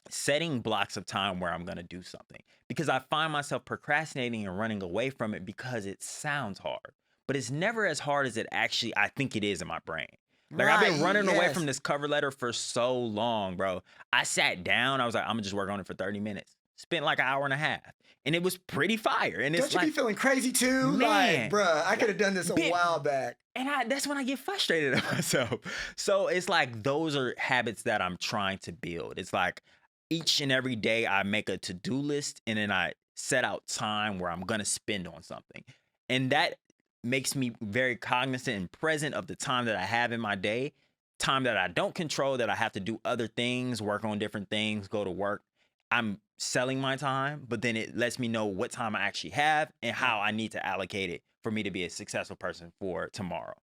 setting blocks of time where I'm going to do something, because I find myself procrastinating and running away from it because it sounds hard, but it's never as hard as I think it is in my brain. Like, I've been running away from this cover letter for so long, bro. I sat down, I was like, I'm gonna just work on it for 30 minutes. Spent like an hour and a half. and it was pretty fire. And it's Don't you like, be feeling crazy too? Man. Like, bruh, I could have done this a while back. and that's when I get frustrated at myself. So it's like those are habits that I'm trying to build. It's like each and every day I make a to-do list and then I set out time where I'm gonna spend on something. And that makes me very cognizant and present of the time that I have in my day, time that I don't control, that I have to do other things, work on different things, go to work. I'm selling my time, but then it lets me know what time I actually have and how I need to allocate it for me to be a successful person for tomorrow.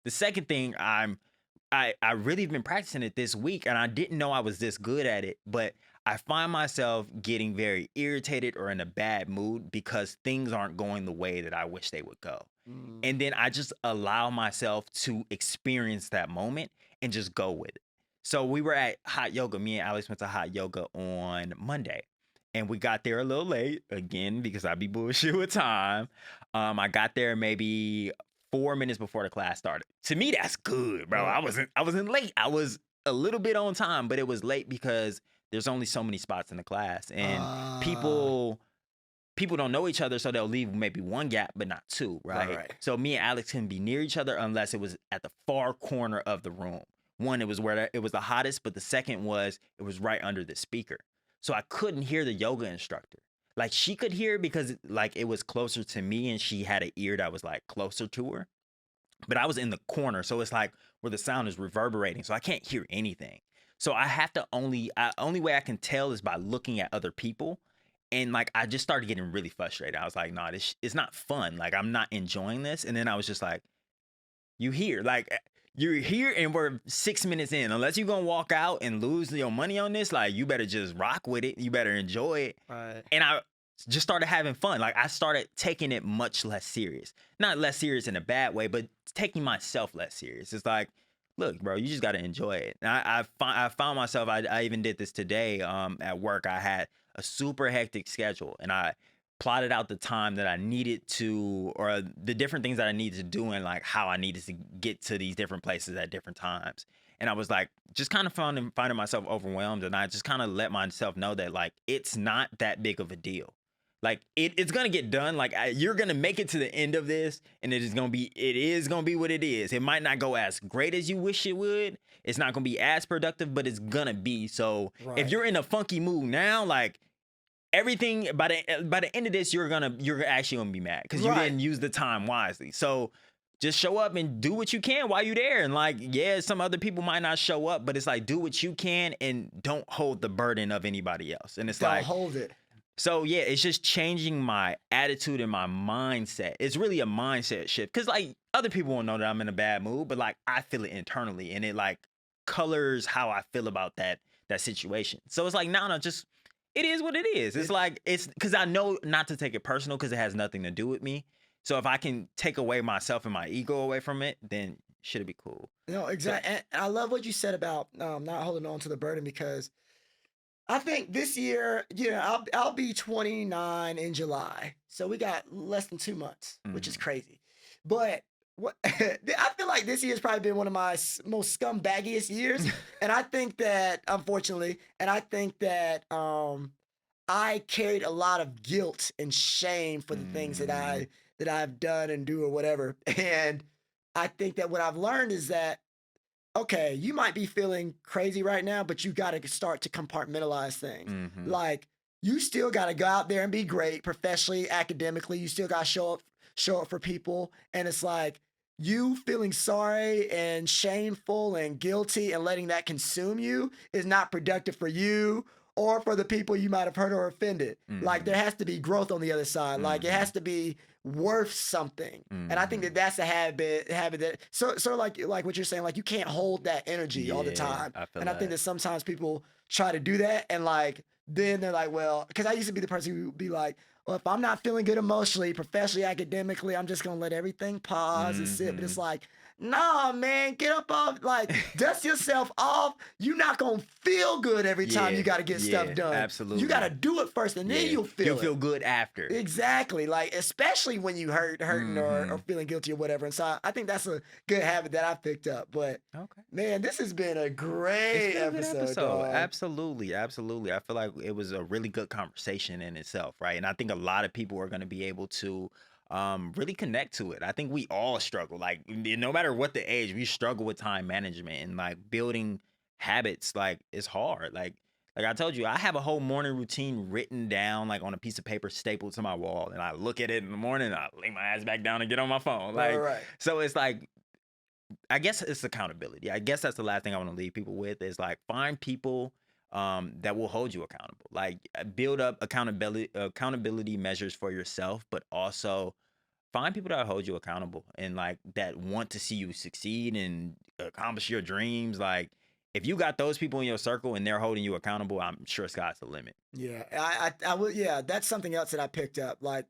The second thing I really been practicing it this week, and I didn't know I was this good at it, but I find myself getting very irritated or in a bad mood because things aren't going the way that I wish they would go. And then I just allow myself to experience that moment and just go with it. So we were at hot yoga. Me and Alex went to hot yoga on Monday. And we got there a little late, again, because I be bullshit with time. I got there maybe 4 minutes before the class started. To me, that's good, bro. I wasn't late. I was a little bit on time, but it was late because there's only so many spots in the class. And people don't know each other, so they'll leave maybe one gap, but not two, right? So me and Alex can be near each other unless it was at the far corner of the room. One, it was where it was the hottest, but the second was it was right under the speaker. So I couldn't hear the yoga instructor. Like she could hear because like it was closer to me and she had an ear that was like closer to her. But I was in the corner, so it's like where the sound is reverberating, so I can't hear anything. So I have to only way I can tell is by looking at other people. And like I just started getting really frustrated. I was like, nah, it's not fun. Like I'm not enjoying this. And then I was just like, you're here and we're 6 minutes in. Unless you're gonna walk out and lose your money on this, like you better just rock with it. You better enjoy it. Right. And I just started having fun. Like I started taking it much less serious. Not less serious in a bad way, but taking myself less serious. It's like, look, bro, you just got to enjoy it. And I found myself, I even did this today at work. I had a super hectic schedule and I plotted out the time that I needed to, or the different things that I needed to do and like how I needed to get to these different places at different times. And I was like, just kind of finding myself overwhelmed. And I just kind of let myself know that like, it's not that big of a deal. Like it's going to get done. Like you're going to make it to the end of this and it is going to be what it is. It might not go as great as you wish it would. It's not going to be as productive, but it's going to be. So if you're in a funky mood now, like everything by the end of this, you're actually going to be mad because you didn't use the time wisely. So just show up and do what you can while you're there. And like, yeah, some other people might not show up, but it's like, do what you can and don't hold the burden of anybody else. And it's Don't hold it. So yeah, it's just changing my attitude and my mindset. It's really a mindset shift because like other people won't know that I'm in a bad mood, but like I feel it internally and it like colors how I feel about that situation. So it's like, no, just it is what it is. It's like it's because I know not to take it personal because it has nothing to do with me. So if I can take away myself and my ego away from it, then should it be cool? No, exactly. And I love what you said about not holding on to the burden because I think this year, I'll be 29 in July. So we got less than 2 months, which is crazy. But what I feel like this year's probably been one of my most scumbaggiest years. And I think that, unfortunately, I carried a lot of guilt and shame for the things that I've done and do or whatever. And I think that what I've learned is that okay, you might be feeling crazy right now, but you got to start to compartmentalize things. Like you still got to go out there and be great professionally, academically. You still got to show up for people. And it's like you feeling sorry and shameful and guilty and letting that consume you is not productive for you or for the people you might have hurt or offended. Like there has to be growth on the other side. Like it has to be worth something. And I think that that's a habit that so like what you're saying, like you can't hold that energy all the time. I think that sometimes people try to do that and like then they're like, well, because I used to be the person who would be like, well, if I'm not feeling good emotionally, professionally, academically, I'm just gonna let everything pause and sit. But it's like, Nah, man, get up off, like, dust yourself off. You're not gonna feel good every time you gotta get stuff done. Absolutely. You gotta do it first, and then you'll feel You'll it. feel good after. Exactly. Like, especially when you hurting or feeling guilty or whatever. And so I think that's a good habit that I picked up. But man, this has been a great episode. Dog. Absolutely. I feel like it was a really good conversation in itself, right? And I think a lot of people are going to be able to really connect to it. I think we all struggle. Like, no matter what the age, we struggle with time management, and like building habits. Like, it's hard. Like I told you, I have a whole morning routine written down, like on a piece of paper stapled to my wall, and I look at it in the morning, and I lay my ass back down and get on my phone. Like, right. So it's like, I guess it's accountability. I guess that's the last thing I want to leave people with is like, find people that will hold you accountable. Like, build up accountability measures for yourself, but also find people that hold you accountable and like that want to see you succeed and accomplish your dreams. Like, if you got those people in your circle and they're holding you accountable, I'm sure sky's the limit. Yeah, I will. Yeah, that's something else that I picked up. Like,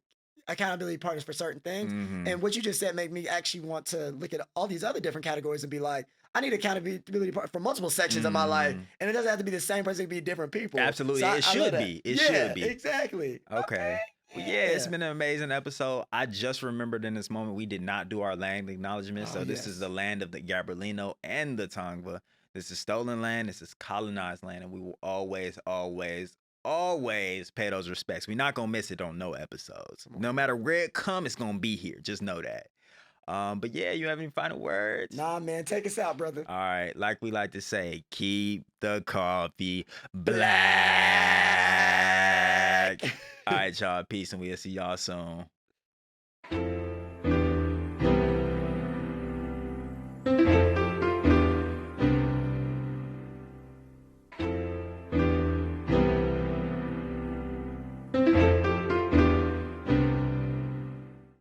accountability partners for certain things. And what you just said made me actually want to look at all these other different categories and be like, I need accountability partner for multiple sections of my life. And it doesn't have to be the same person, it can be different people. Absolutely. So it should be. It should be. Exactly. Okay. Well, yeah, it's been an amazing episode. I just remembered in this moment we did not do our land acknowledgement. So this is the land of the Gabrielino and the Tongva. This is stolen land. This is colonized land. And we will always, always, always pay those respects. We're not going to miss it on no episodes. No matter where it comes, it's going to be here. Just know that. But yeah, you have any final words? Nah, man. Take us out, brother. All right. Like we like to say, keep the coffee black. All right, y'all. Peace, and we'll see y'all soon.